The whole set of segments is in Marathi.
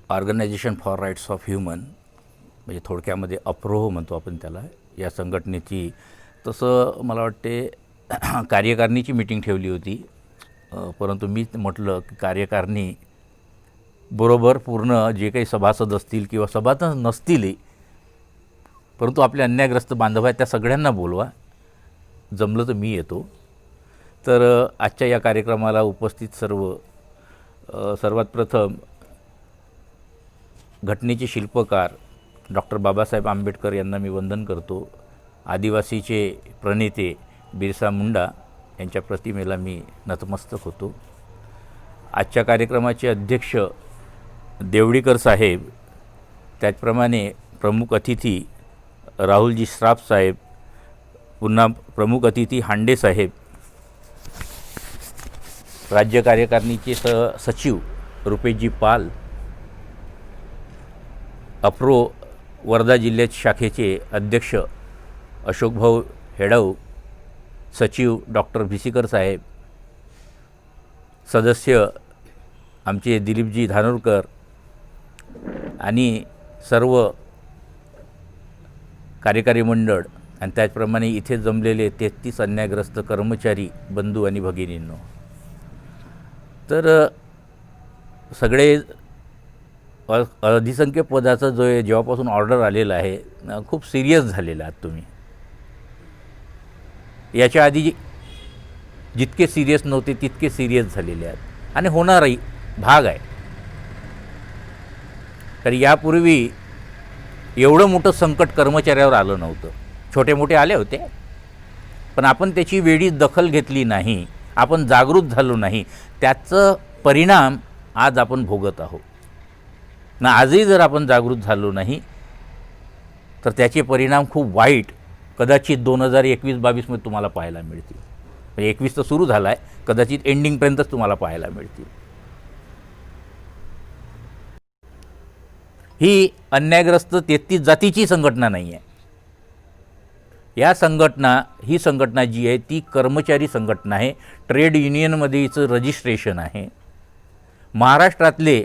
Organisation for rights of human, म्हणजे थोडक्यामध्ये अप्रोह म्हणतो आपण त्याला, या संघटनेची तसं मला वाटते कार्यकारिणीची मीटिंग ठेवली होती. परंतु मी म्हटलं की कार्यकारिणी बरोबर पूर्ण जे काही सभासद असतील किंवा सभासद नसतीलही, परंतु आपले अन्यायग्रस्त बांधव आहेत त्या सगळ्यांना बोलवा, जमलं तर मी येतो. तर आजच्या या कार्यक्रमाला उपस्थित सर्वात प्रथम घटनेचे शिल्पकार डॉक्टर बाबासाहेब आंबेडकर यांना मी वंदन करतो. आदिवासीचे प्रणेते बिरसा मुंडा यांच्या प्रतिमेला मी नतमस्तक होतो. आजच्या कार्यक्रमाचे अध्यक्ष देवडीकर साहेब, त्याचप्रमाणे प्रमुख अतिथी राहुलजी श्राफ साहेब, पुन्हा प्रमुख अतिथी हांडे साहेब, राज्य कार्यकारिणीचे सचिव रुपेशजी पाल, अप्रो वर्धा जिल्ह्यात शाखेचे अध्यक्ष अशोकभाऊ हेडाऊ, सचिव डॉक्टर भिसीकर साहेब, सदस्य आमचे दिलीपजी धानोरकर आणि सर्व कार्यकारी मंडळ आणि त्याचप्रमाणे इथे जमलेले 33 अन्यायग्रस्त कर्मचारी बंधू आणि भगिनींनो. तर सगळे अधिसंख्य पदाचा जो आहे जेव्हापासून ऑर्डर आलेला आहे खूप सिरियस झालेला आहात तुम्ही. याच्या आधी जितके सिरियस नव्हते तितके सिरियस झालेले आहेत आणि होणारही भाग आहे. तर यापूर्वी एवढं मोठं संकट कर्मचाऱ्यावर आलं नव्हतं. छोटे मोठे आले होते, पण आपण त्याची वेळीच दखल घेतली नाही, आपण जागृत झालो नाही. त्याचं परिणाम आज आपण भोगत आहोत ना. आजही जर आपण जागृत झालो नाही तर त्याचे परिणाम खूप वाईट कदाचित 2021-22मध्ये तुम्हाला पाहायला मिळतील. म्हणजे 21 तर सुरू झाला आहे, कदाचित एंडिंगपर्यंतच तुम्हाला पाहायला मिळतील. ही अन्यायग्रस्त 33 जातीची संघटना नाही आहे. ही संघटना जी आहे ती कर्मचारी संघटना आहे. ट्रेड युनियनमध्ये हिचं रजिस्ट्रेशन आहे. महाराष्ट्रातले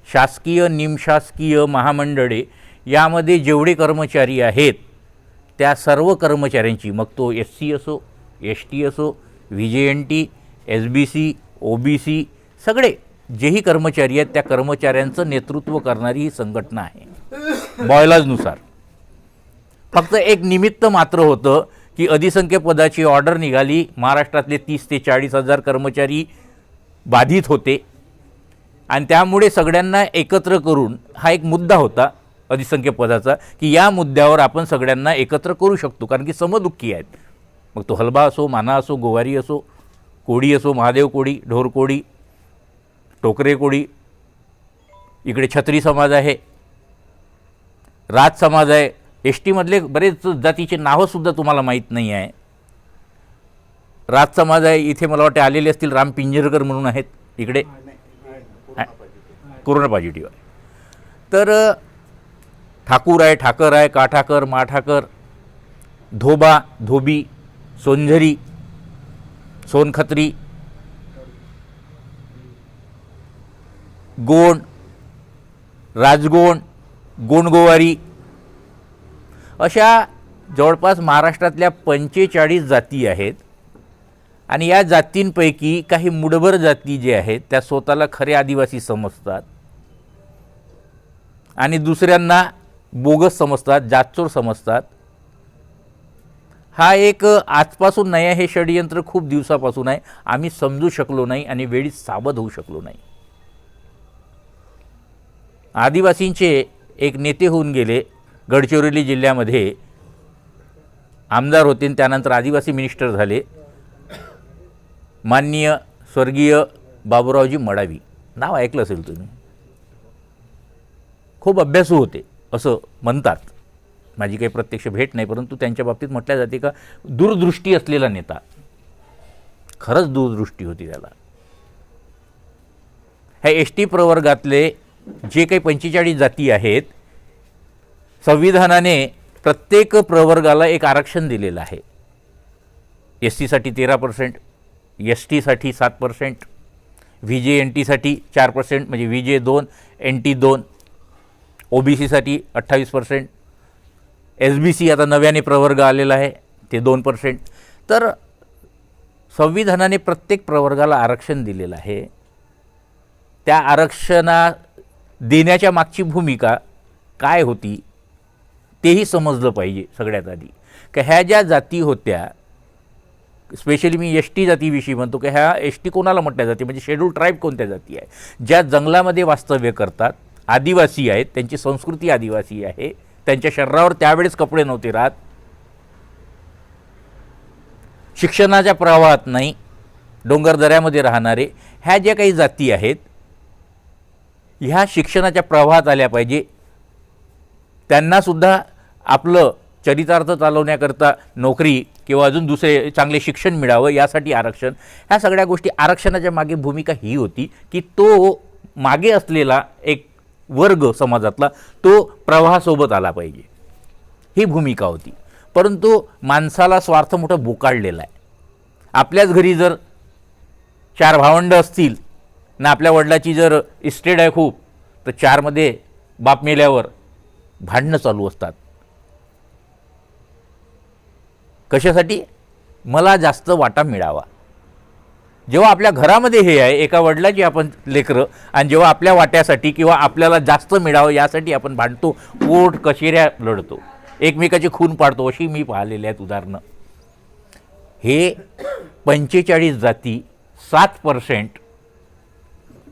शासकीय निमशासकीय महामंडळे यामध्ये जेवढे कर्मचारी आहेत त्या सर्व कर्मचाऱ्यांची, मग तो SC असो, ST असो, VJNT, SBC, OBC, सगळे जेही कर्मचारी आहेत त्या कर्मचाऱ्यांचं नेतृत्व करणारी ही संघटना आहे बॉयलाजनुसार. फक्त एक निमित्त मात्र होतं की अधिसंख्य पदाची ऑर्डर निघाली. महाराष्ट्रातले 30 ते 40 हजार कर्मचारी बाधित होते आणि त्यामुळे सगळ्यांना एकत्र करून हा एक मुद्दा होता अधिसंख्य पदाचा की या मुद्द्यावर आपण सगळ्यांना एकत्र करू शकतो, कारण की समदुःखी आहेत. मग तो हलबा असो, माना असो, गोवारी असो, कोडी असो, महादेव कोडी, ढोर कोडी, टोकरे कोडी, इकडे छत्री समाज आहे, राज समाज आहे, ST मधले बरेच जातीचे नावंसुद्धा तुम्हाला माहीत नाही आहे. राज समाज आहे, इथे मला वाटते आलेले असतील, राम पिंजरकर म्हणून आहेत इकडे, कोरोना पॉझिटिव्ह आहे. तर ठाकूर आहे, ठाकर आहे, काठाकर, माठाकर, धोबा, धोबी, सोनझरी, सोनखत्री, गोंड, राजगोंड, गोंडगोवारी, अशा जवळपास महाराष्ट्रातल्या 45 जाती आहेत. आणि या जातींपैकी काही मुडभर जाती जे आहेत त्या स्वतःला खरे आदिवासी समजतात आणि दुसऱ्यांना बोगस समजतात, जातचोर समजतात. हा एक आजपासून नाही आहे, हे षडयंत्र खूप दिवसापासून आहे. आम्ही समजू शकलो नाही आणि वेळीच सावध होऊ शकलो नाही. आदिवासींचे एक नेते होऊन गेले, गडचिरोली जिल्ह्यामध्ये आमदार होते आणि त्यानंतर आदिवासी मिनिस्टर झाले, माननीय स्वर्गीय बाबूरावजी मडावी. नाव ऐकलं असेल तुम्ही. खूप अभ्यासू होते असं म्हणतात. माझी काही प्रत्यक्ष भेट नाही, परंतु त्यांच्या बाबतीत म्हटल्या जाते का दूरदृष्टी असलेला नेता. खरंच दूरदृष्टी होती त्याला. ह्या ST प्रवर्गातले जे काही 45 जाती आहेत, संविधानाने प्रत्येक प्रवर्गाला एक आरक्षण दिलेलं आहे. SC साठी 13%, ST साठी 7%, VJNT साठी 4%, म्हणजे VJ 2, NT 2, OBCसाठी 28%, SBC आता नव्याने प्रवर्ग आलेला आहे ते 2%. तर संविधानाने प्रत्येक प्रवर्गाला आरक्षण दिलेलं आहे. त्या आरक्षणा देण्याच्या मागची भूमिका काय होती तेही समजलं पाहिजे सगळ्यात आधी. की ह्या ज्या जाती होत्या, स्पेशली मी ST जातीविषयी म्हणतो, की ह्या ST कोणाला म्हटल्या जाते म्हणजे शेड्यूल ट्राईब कोणत्या जाती आहे, ज्या जंगलामध्ये वास्तव्य करतात, आदिवासी आहेत, त्यांची संस्कृती आदिवासी आहे, त्यांच्या शरीरावर त्यावेळेस कपडे नव्हते राहत, शिक्षणाच्या प्रवाहात नाही, डोंगरदऱ्यामध्ये राहणारे ह्या ज्या काही जाती आहेत ह्या शिक्षणाच्या प्रवाहात आल्या पाहिजे. त्यांनासुद्धा आपलं चरितार्थ चालवण्याकरता नोकरी किंवा अजून दुसरे चांगले शिक्षण मिळावं यासाठी आरक्षण. ह्या सगळ्या गोष्टी आरक्षणाच्या मागे भूमिका ही होती की तो मागे असलेला एक वर्ग समाजातला तो प्रवाहासोबत आला पाहिजे, ही भूमिका होती. परंतु माणसाला स्वार्थ मोठं बोकाळलेला आहे. आपल्याच घरी जर 4 भावंड असतील ना, आपल्या वडिलाची जर इस्टेट आहे खूप, तर 4मध्ये बाप मेल्यावर भांडणं चालू असतात. कशासाठी? मला जास्त वाटा मिळावा. जेव्हा आपल्या घरामध्ये हे आहे, एका वडिलाची आपण लेकरं, आणि जेव्हा आपल्या वाट्यासाठी किंवा आपल्याला जास्त मिळावं यासाठी आपण भांडतो, कोर्ट कचेऱ्या लढतो, एकमेकाची खून पाडतो, अशी मी पाहिलेली आहेत उदाहरणं. हे 45 जाती 7%,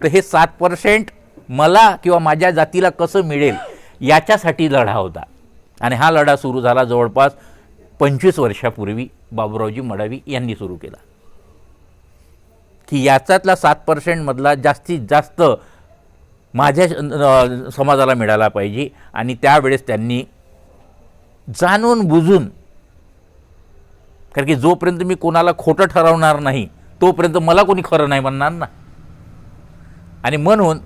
तर हे 7% मला किंवा माझ्या जातीला कसं मिळेल याच्यासाठी लढा होता. आणि हा लढा सुरू झाला जवळपास 25 वर्षापूर्वी बाबूरावजी मडावी यांनी सुरू केला, की याच्यातला 7% मधला जास्तीत जास्त माझ्या समाजाला मिळाला पाहिजे. आणि त्यावेळेस त्यांनी जाणून बुजून, कारण की जोपर्यंत मी कोणाला खोटं ठरवणार नाही तोपर्यंत मला कोणी खरं नाही म्हणणार ना. आणि म्हणून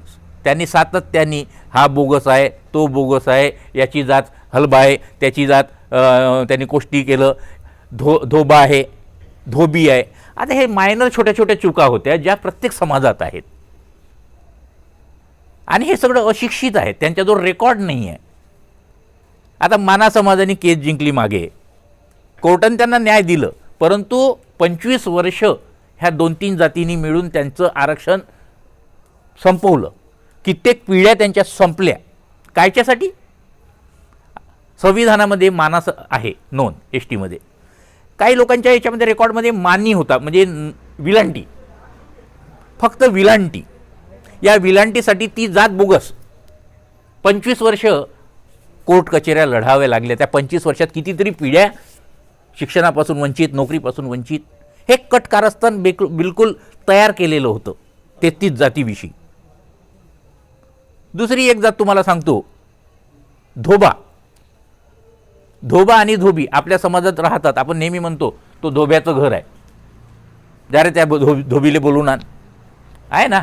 त्यांनी सातत्याने हा बोगस आहे, तो बोगस आहे, याची जात हलबा आहे, त्याची जात त्यांनी कोष्टी केलं, धोबा आहे, धोबी आहे. आता हे मायनर छोट्या छोट्या चुका होत्या ज्या प्रत्येक समाजात आहेत. आणि हे सगळं अशिक्षित आहे, त्यांच्याजवळ रेकॉर्ड नाही आहे. आता माना समाजाने केस जिंकली मागे, कोर्टाने त्यांना न्याय दिलं, परंतु 25 वर्ष ह्या 2-3 जातींनी मिळून त्यांचं आरक्षण संपवलं. कित्येक पिढ्या त्यांच्या संपल्या. कायच्यासाठी? संविधानामध्ये मानास आहे नोंद STमध्ये. काही लोकांच्या याच्यामध्ये रेकॉर्डमध्ये मानी होता, म्हणजे विलांटी, फक्त विलांटी. या विलांटीसाठी ती जात बोगस. 25 वर्ष कोर्ट कचेऱ्या लढाव्या लागल्या. त्या 25 वर्षात कितीतरी पिढ्या शिक्षणापासून वंचित, नोकरीपासून वंचित. हे कट कारस्थान बिलकुल तयार केलेलं होतं 33 जातीविषयी. दुसरी एक जात तुम्हाला सांगतो, धोबा. धोबा आणि धोबी आपल्या समाजात राहतात. आपण नेहमी म्हणतो तो धोब्याचं घर आहे, जरा त्या धोबीले बोलून आण, आहे ना.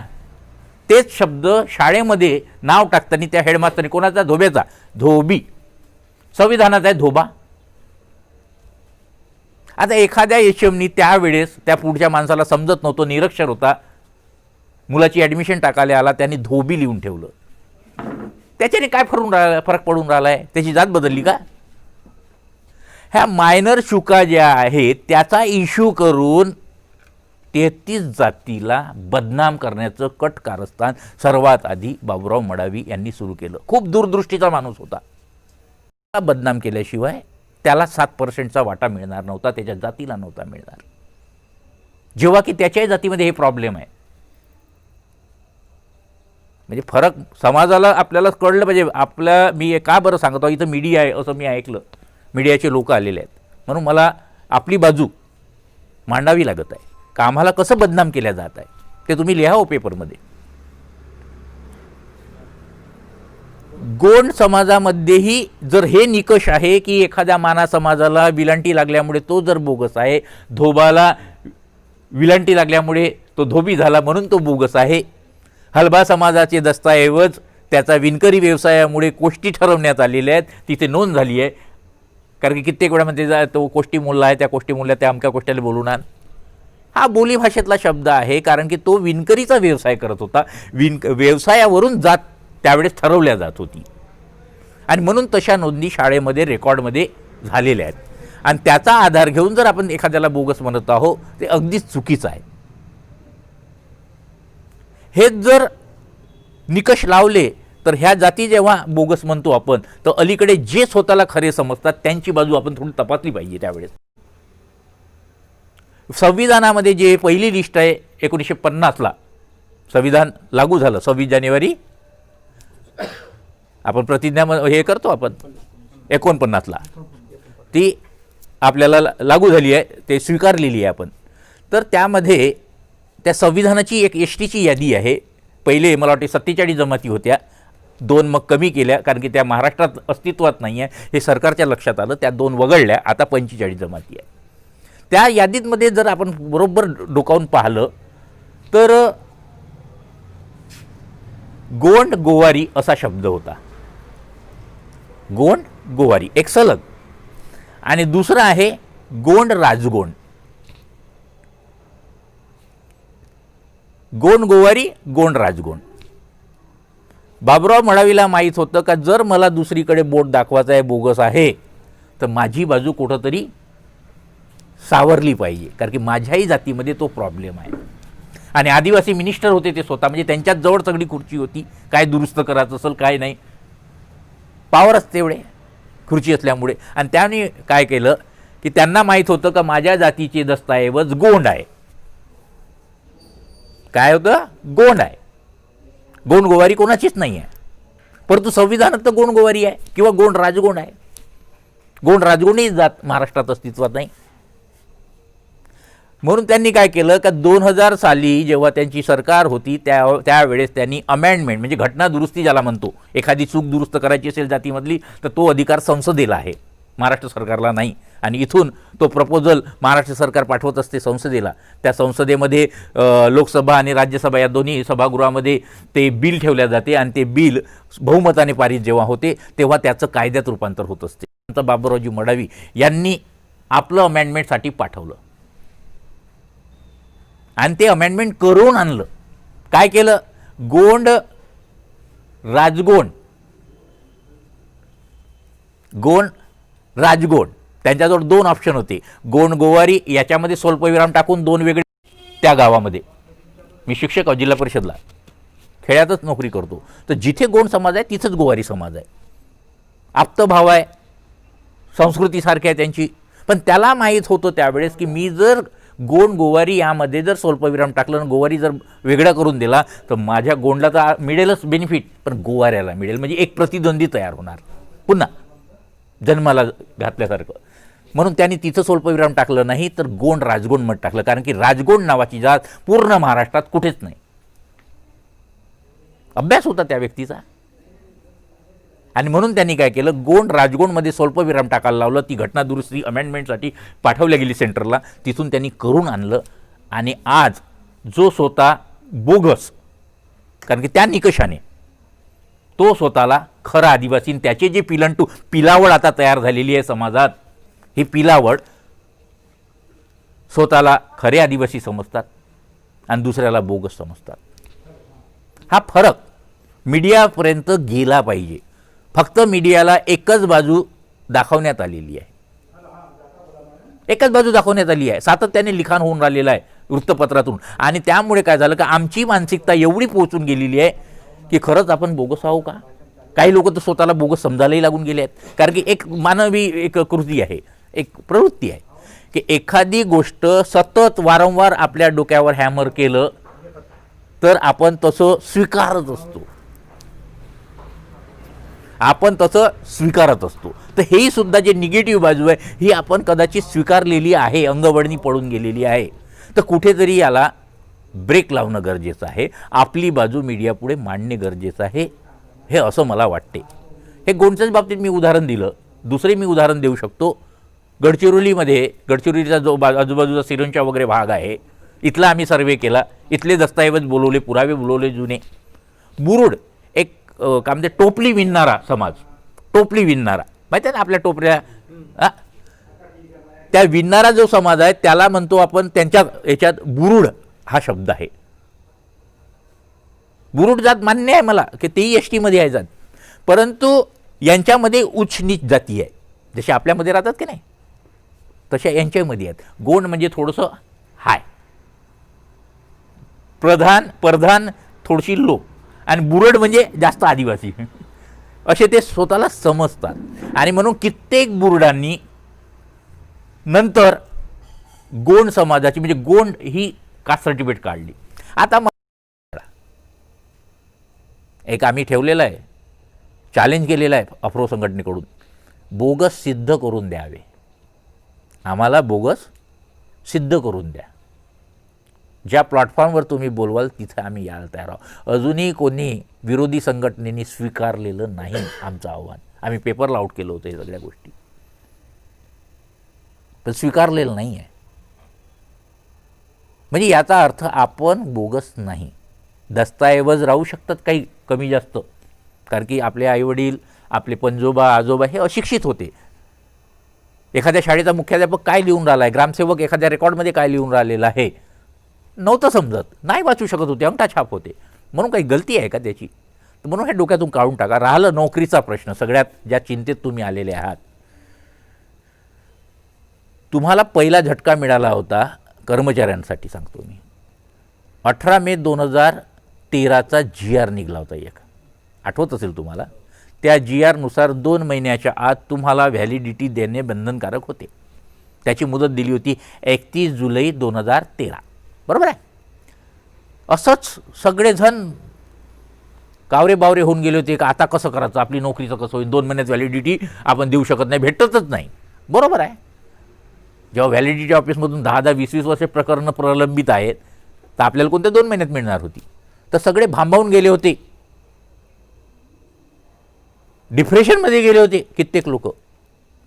तेच शब्द शाळेमध्ये नाव टाकताना त्या हेडमास्टरने कोणाचा? धोब्याचा, धोबी. संविधानात आहे धोबा. आता एखाद्या यशमनी त्यावेळेस त्या पुढच्या माणसाला समजत नव्हतं, निरक्षर होता, मुलाची ॲडमिशन टाकायला आला, त्यांनी धोबी लिहून ठेवलं. त्याच्याने काय फरक पडून राहिला आहे? त्याची जात बदलली का? ह्या मायनर चुका ज्या आहेत त्याचा इश्यू करून 33 जातीला बदनाम करण्याचं कट कारस्थान सर्वात आधी बाबूराव मडावी यांनी सुरू केलं. खूप दूरदृष्टीचा माणूस होता. बदनाम केल्याशिवाय त्याला 7%चा वाटा मिळणार नव्हता, त्याच्या जातीला नव्हता मिळणार. जेव्हा की त्याच्याही जातीमध्ये हे प्रॉब्लेम आहे. म्हणजे फरक समाजाला आपल्याला कळलं पाहिजे. मी का बरं सांगतो, इथं मीडिया आहे असं मी ऐकलं, मीडियाचे लोक आलेले आहेत, म्हणून मला आपली बाजू मांडावी लागत आहे. का आम्हाला कसं बदनाम केल्या जात आहे ते तुम्ही लिहा हो पेपरमध्ये. गोंड समाजामध्येही जर हे निकष आहे की एखाद्या माना समाजाला विलांटी लागल्यामुळे तो जर बोगस आहे, धोबाला विलांटी लागल्यामुळे तो धोबी झाला म्हणून तो बोगस आहे, हलबा समाजाचे दस्तऐवज त्याचा विणकरी व्यवसायामुळे कोष्टी ठरवण्यात आलेल्या आहेत, तिथे नोंद झाली आहे. कारण की कित्येक वेळामध्ये तो कोष्टी मूल्य आहे, त्या कोष्टी मूल्य त्या अमक्या कोष्ट्याला बोलून आण, हा बोलीभाषेतला शब्द आहे. कारण की तो विणकरीचा व्यवसाय करत होता. व्यवसायावरून जात त्यावेळेस ठरवल्या जात होती. आणि म्हणून तशा नोंदी शाळेमध्ये रेकॉर्डमध्ये झालेल्या आहेत. आणि त्याचा आधार घेऊन जर आपण एखाद्याला बोगस म्हणत आहोत ते अगदीच चुकीचं आहे. हेच जर निकष लावले तर ह्या जाती जेव्हा बोगस म्हणतो आपण, तर अलीकडे जे स्वतःला खरे समजतात त्यांची बाजू आपण थोडी तपासली पाहिजे. त्यावेळेस संविधानामध्ये जे पहिली लिस्ट आहे 1950ला संविधान लागू झालं, 26 जानेवारी आपण प्रतिज्ञा हे करतो आपण 49ला, ती आपल्याला लागू झाली आहे, ते स्वीकारलेली आहे आपण. तर त्यामध्ये त्या संविधानाची एक एसटीची यादी आहे. पहिले मला वाटते 47 जमाती होत्या, 2 मग कमी केल्या कारण की त्या महाराष्ट्रात अस्तित्वात नाही आहे हे सरकारच्या लक्षात आलं, त्या 2 वगळल्या, आता 45 जमाती आहे. त्या यादीमध्ये जर आपण बरोबर डोकावून पाहिलं तर गोंड गोवारी असा शब्द होता. गोंड गोवारी एक सलग, आणि दुसरं आहे गोंड राजगोंड. गोंड गोवारी, गोंड राजगोंड. बाबुराव मडावीला माहीत होतं का जर मला दुसरीकडे बोट दाखवायचं आहे, बोगस आहे, तर माझी बाजू कुठंतरी सावरली पाहिजे, कारण की माझ्याही जातीमध्ये तो प्रॉब्लेम आहे. आणि आदिवासी मिनिस्टर होते ते स्वतः, म्हणजे त्यांच्याच जवळ सगळी खुर्ची होती, काय दुरुस्त करायचं असेल काय नाही, पावरच तेवढे खुर्ची असल्यामुळे. आणि त्याने काय केलं की त्यांना माहीत होतं का माझ्या जातीचे दस्तऐवज गोंड आहे. काय होतं? गोंड आहे. गोंड गोवारी कोणाचीच नाही आहे, परंतु संविधानात तर गोंड गोवारी आहे किंवा गोंड राजगोंड आहे. गोंड राजगोंड ही जात महाराष्ट्रात अस्तित्वात नाही. म्हणून त्यांनी काय केलं का 2000 साली जेव्हा त्यांची सरकार होती त्यावेळेस त्यांनी अमेंडमेंट म्हणजे घटना दुरुस्ती ज्याला म्हणतो, एखादी चूक दुरुस्त करायची असेल जातीमधली तर तो अधिकार संसदेला आहे, महाराष्ट्र सरकारला नाही. आणि इथून तो प्रपोजल महाराष्ट्र सरकार पाठवत असते संसदेला. त्या संसदेमध्ये लोकसभा आणि राज्यसभा या दोन्ही सभागृहामध्ये ते बिल ठेवल्या जाते आणि ते बिल बहुमताने पारित जेव्हा होते तेव्हा त्याचं कायद्यात रूपांतर होत असते. नंतर बाबुरावजी मडावी यांनी आपलं अमेंडमेंटसाठी पाठवलं आणि ते अमेंडमेंट करून आणलं. काय केलं? गोंड राजगोंड, गोंड राजगोंड, त्यांच्याजवळ 2 ऑप्शन होते, गोंड गोवारी, याच्यामध्ये स्वल्पविराम टाकून 2 वेगळे. त्या गावामध्ये मी शिक्षक जिल्हा परिषदला खेड्यातच नोकरी करतो, तर जिथे गोंड समाज आहे तिथंच गोवारी समाज आहे, आप्तभाव आहे, संस्कृतीसारखी आहे त्यांची. पण त्याला माहीत होतं त्यावेळेस की मी जर गोंड गोवारी यामध्ये जर स्वल्पविराम टाकलं आणि गोवारी जर वेगळा करून दिला तर माझ्या गोंडला तर मिळेलच बेनिफिट, पण गोवाऱ्याला मिळेल, म्हणजे एक प्रतिद्वंदी तयार होणार पुन्हा जन्माला घातल्यासारखं. म्हणून त्यांनी तिथं स्वल्पविराम टाकलं नाही तर गोंड राजगोंड मत टाकलं, कारण की राजगोंड नावाची जात पूर्ण महाराष्ट्रात कुठेच नाही. अभ्यास होता त्या व्यक्तीचा. आणि म्हणून त्यांनी काय केलं, गोंड राजगोंडमध्ये स्वल्पविराम टाकायला लावलं. ती घटना दुरुस्ती अमेंडमेंटसाठी पाठवल्या गेली सेंटरला, तिथून त्यांनी करून आणलं. आणि आज जो स्वतः बोगस, कारण की त्या निकषाने तो स्वतःला खरा आदिवासी, त्याचे जे पिलावड आता तयार झालेली आहे समाजात, ही पिलावड स्वतःला खरे आदिवासी समजतात आणि दुसऱ्याला बोगस समजतात. हा फरक मीडियापर्यंत गेला पाहिजे. फक्त मीडियाला एकच बाजू दाखवण्यात आलेली आहे, एकच बाजू दाखवण्यात आली आहे. सातत्याने लिखाण होऊन राहिलेलं आहे वृत्तपत्रातून. आणि त्यामुळे काय झालं का आमची मानसिकता एवढी पोहोचून गेलेली आहे की खरंच आपण बोगस आहो का. काही लोक तर स्वतःला बोगस समजायलाही लागून गेले आहेत, कारण की एक मानवी एक कृती आहे, एक प्रवृत्ती आहे की एखादी गोष्ट सतत वारंवार आपल्या डोक्यावर हॅमर केलं तर आपण तसं स्वीकारत असतो, आपण तसं स्वीकारत असतो. तर हेही सुद्धा जे निगेटिव्ह बाजू आहे ही आपण कदाचित स्वीकारलेली आहे, अंगवळणी पडून गेलेली आहे. तर कुठेतरी याला ब्रेक लावणं गरजेचं आहे, आपली बाजू मीडियापुढे मांडणे गरजेचं आहे, हे असं मला वाटते. हे गोंडच्याच बाबतीत मी उदाहरण दिलं, दुसरे मी उदाहरण देऊ शकतो. गडचिरोलीचा जो आजूबाजूचा सिरोंचा वगैरे भाग आहे, इथला आम्ही सर्वे केला, इथले दस्तऐवज बोलवले, पुरावे बोलवले जुने. बुरुड एक काय म्हणते टोपली विणणारा समाज, टोपली विणणारा माहिती आहे ना आपल्या टोपल्या, त्या विणणारा जो समाज आहे त्याला म्हणतो आपण, त्यांच्या याच्यात बुरुड हा शब्द आहे. बुरुड जात मान्य आहे मला की तेही एस टीमध्ये आहे जात, परंतु यांच्यामध्ये उच्च नीच जाती आहे, जसे आपल्यामध्ये राहतात की नाही तशा यांच्यामध्ये आहेत. गोंड म्हणजे थोडंसं हाय, प्रधान थोडीशी लो, आणि बुरड म्हणजे जास्त आदिवासी असे ते स्वतःला समजतात. आणि म्हणून कित्येक बुरडांनी नंतर गोंड समाजाची म्हणजे गोंड ही कास्ट सर्टिफिकेट काढली. आता एक आम्ही ठेवलेलं आहे, चॅलेंज केलेलं आहे अफ्रो संघटनेकडून, बोगस सिद्ध करून द्यावे, आम्हाला बोगस सिद्ध करून द्या. ज्या प्लॅटफॉर्मवर तुम्ही बोलवाल तिथे आम्ही यायला तयार आहोत. अजूनही कोणी विरोधी संघटनेने स्वीकारलेलं नाही आमचं आव्हान. आम्ही पेपरला आउट केलं होतं हे सगळ्या गोष्टी, पण स्वीकारलेलं नाही आहे. म्हणजे याचा अर्थ आपण बोगस नाही. दस्तऐवज राहू शकतात काही कमी जास्त, कारण की आपले आईवडील, आपले पंजोबा आजोबा हे अशिक्षित होते. एखाद्या शाळेचा मुख्याध्यापक काय लिहून राहिला आहे, ग्रामसेवक एखाद्या रेकॉर्डमध्ये काय लिहून राहिलेलं आहे नव्हतं समजत, नाही वाचू शकत होते, अंगठा छाप होते. म्हणून काही गलती आहे का त्याची? तर म्हणून हे डोक्यातून काढून टाका. राहिलं नोकरीचा प्रश्न, सगळ्यात ज्या चिंतेत तुम्ही आलेले आहात, तुम्हाला पहिला झटका मिळाला होता कर्मचाऱ्यांसाठी सांगतो मी. 18 मे 2013चा GR निघाला होता एक, आठवत असेल तुम्हाला. त्या GR नुसार 2 महिन्याच्या आत तुम्हाला व्हॅलिडिटी देणे बंधनकारक होते. त्याची मुदत दिली होती 31 जुलै 2013, बरोबर आहे. असंच सगळेजण कावरे बावरे होऊन गेले होते का आता कसं करायचं, आपली नोकरीचं कसं होईल, 2 महिन्यात व्हॅलिडिटी आपण देऊ शकत नाही, भेटतच नाही, बरोबर आहे. जेव्हा व्हॅलिडिटी ऑफिसमधून 10-10, 20-20 वर्षे प्रकरणं प्रलंबित आहेत, तर आपल्याला कोणत्या 2 महिन्यात मिळणार होती? तर सगळे भांबावून गेले होते, डिप्रेशनमध्ये गेले होते कित्येक लोक.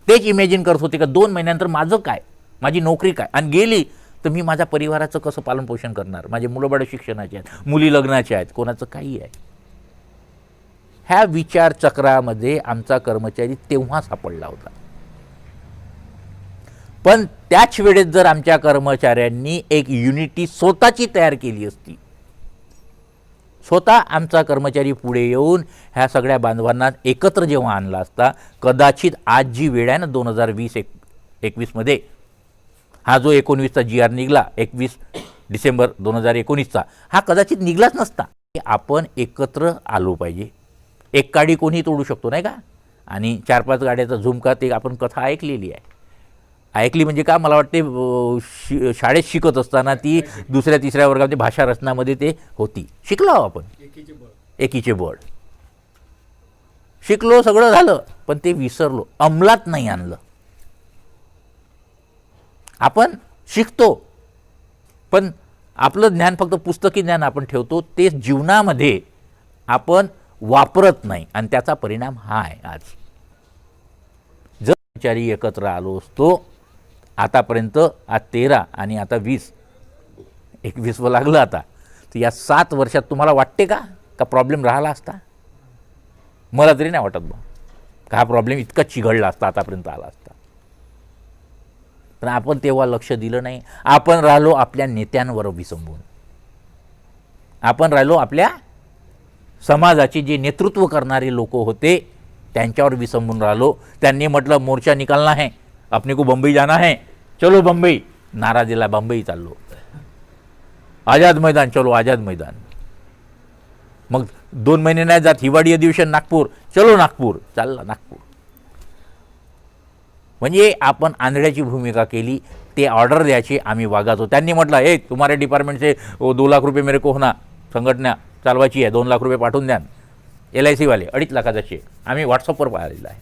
तेच इमॅजिन करत होते का 2 महिन्यानंतर माझं काय, माझी नोकरी काय, आणि गेली तर मी माझ्या परिवाराचं कसं पालनपोषण करणार, माझे मुलं शिक्षणाचे आहेत, मुली लग्नाचे आहेत, कोणाचं काही आहे. ह्या विचारचक्रामध्ये आमचा कर्मचारी तेव्हा सापडला होता. पण त्याच वेळेस जर आमच्या कर्मचाऱ्यांनी एक युनिटी स्वतःची तयार केली असती, स्वतः आमचा कर्मचारी पुढे येऊन ह्या सगळ्या बांधवांना एकत्र जेव्हा आणला असता, कदाचित आज जी वेळ आहे ना 2020-21मध्ये, हा जो 19चा GR निघाला 21 डिसेंबर 2019चा, हा कदाचित निघलाच नसता. आपण एकत्र आलो पाहिजे. एक काडी कोणी तोडू शकतो नाही का. आणि 4-5 गाड्याचा झुमका, ते आपण कथा ऐकलेली आहे. ऐकली म्हणजे का, मला वाटते शाळेत शिकत असताना ती 2ऱ्या-3ऱ्या वर्गामध्ये भाषा रचनामध्ये ते होती. शिकलो आपण एकीचे बळ शिकलो, सगळं झालं, पण ते विसरलो, अंमलात नाही आणलं. आपण शिकतो पण आपलं ज्ञान फक्त पुस्तकी ज्ञान आपण ठेवतो, ते जीवनामध्ये आपण वापरत नाही, आणि त्याचा परिणाम हा आहे. आज जर कर्मचारी एकत्र आलो असतो आतापर्यंत, आज 13 आणि आता 20-21 लागलं आता, तर या 7 वर्षात तुम्हाला वाटते का प्रॉब्लेम राहिला असता? मला तरी नाही वाटत बा का हा प्रॉब्लेम इतका चिघळला असता, आतापर्यंत आला असता. पण आपण तेव्हा लक्ष दिलं नाही. आपण राहिलो आपल्या नेत्यांवर विसंबून, आपण राहिलो आपल्या समाजाचे जे नेतृत्व करणारे लोक होते त्यांच्यावर विसंबून राहिलो. त्यांनी म्हटलं मोर्चा निकालना है, अपने को बंबई जाना है, चलो बंबई, नारा दिला, बंबई चाललो. आझाद मैदान, चलो आझाद मैदान. मग 2 महिने नाही जात, हिवाळी अधिवेशन नागपूर, चलो नागपूर, चालला नागपूर. म्हणजे आपण आंधळ्याची भूमिका केली. ते ऑर्डर द्यायचे, आम्ही वागायचो. त्यांनी म्हटलं हे तुम्हारे डिपार्टमेंट से 2 लाख रुपये मेरे को होना, संघटना चालवायची आहे, 2 लाख रुपये पाठवून द्या. LIC वाले 2.5 लाखाचा चेक आम्ही व्हॉट्सअपवर पाहिलेला आहे.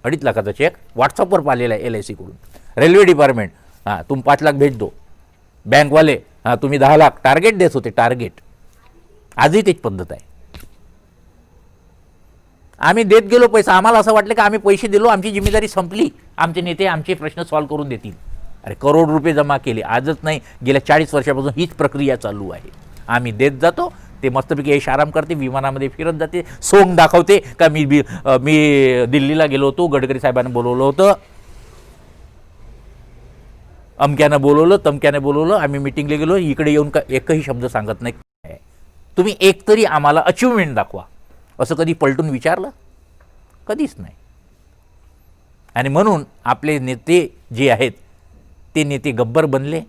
2.5 लाखाचा चेक व्हॉट्सअपवर पाहिलेला आहे LIC कडून. रेल्वे डिपार्टमेंट, हां तुम 5 लाख भेज दो. बँकवाले, हां तुम्ही 10 लाख. टार्गेट देत होते, टार्गेट. आजही तेच पद्धत आहे. आम्ही देत गेलो पैसा. आम्हाला असं वाटलं की आम्ही पैसे दिलो, आमची जिम्मेदारी संपली, आमचे नेते आमचे प्रश्न सॉल्व्ह करून देतील. अरे करोड रुपये जमा केले, आजच नाही, गेल्या 40 वर्षापासून हीच प्रक्रिया चालू आहे. आम्ही देत जातो, ते मस्तपैकी ऐश आराम करते, विमानामध्ये फिरत जाते, सोंग दाखवते का मी दिल्लीला गेलो होतो, गडकरी साहेबांना बोलवलं होतं, अमक्यानं बोलवलं, तमक्याने बोलवलं, आम्ही मिटिंगला गेलो, इकडे येऊन का एकही शब्द सांगत नाही. तुम्ही एक तरी आम्हाला अचिव्हमेंट दाखवा. असं कधी पलटून विचारलं? कधीच नाही. आणि म्हणून आपले नेते जे आहेत ते नेते गब्बर बनले.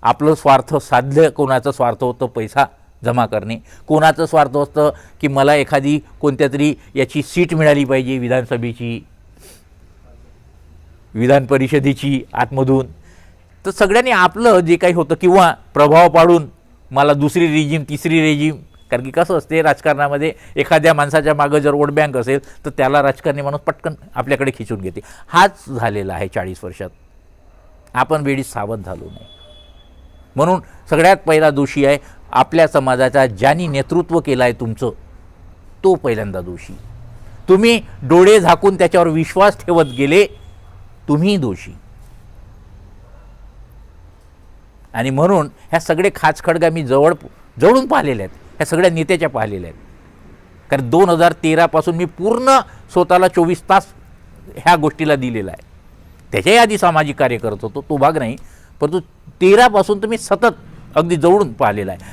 आपलं स्वार्थ साध्य, कोणाचं स्वार्थ होतं पैसा जमा करणे, कोणाचं स्वार्थ असतं की मला एखादी कोणत्या तरी याची सीट मिळाली पाहिजे, विधानसभेची, विधान परिषदेची आतमधून. तर सगळ्यांनी आपलं जे काही होतं किंवा प्रभाव पाडून मला दुसरी रेजिम, तिसरी रेजिम, कारण की कसं असते राजकारणामध्ये एखाद्या माणसाच्या मागं जर वोट बँक असेल तर त्याला राजकारणी माणूस पटकन आपल्याकडे खिचून घेते. हाच झालेला आहे 40 वर्षात. आपण वेळीच सावध झालो नाही. म्हणून सगळ्यात पहिला दोषी आहे आपल्या समाजाचा ज्यांनी नेतृत्व केलं आहे तुमचं, तो पहिल्यांदा दोषी. तुम्ही डोळे झाकून त्याच्यावर विश्वास ठेवत गेले, तुम्ही दोषी. आणि म्हणून ह्या सगळे खाचखळगा मी जवळून पाहिलेले आहेत, ह्या सगळ्या नेत्याच्या पाहिलेल्या आहेत. कारण 2013पासून मी पूर्ण स्वतःला 24 तास ह्या गोष्टीला दिलेला आहे. त्याच्याही आधी सामाजिक कार्य करत होतो, तो भाग नाही, परंतु 13पासून तुम्ही सतत अगदी जवळून पाहिलेला आहे.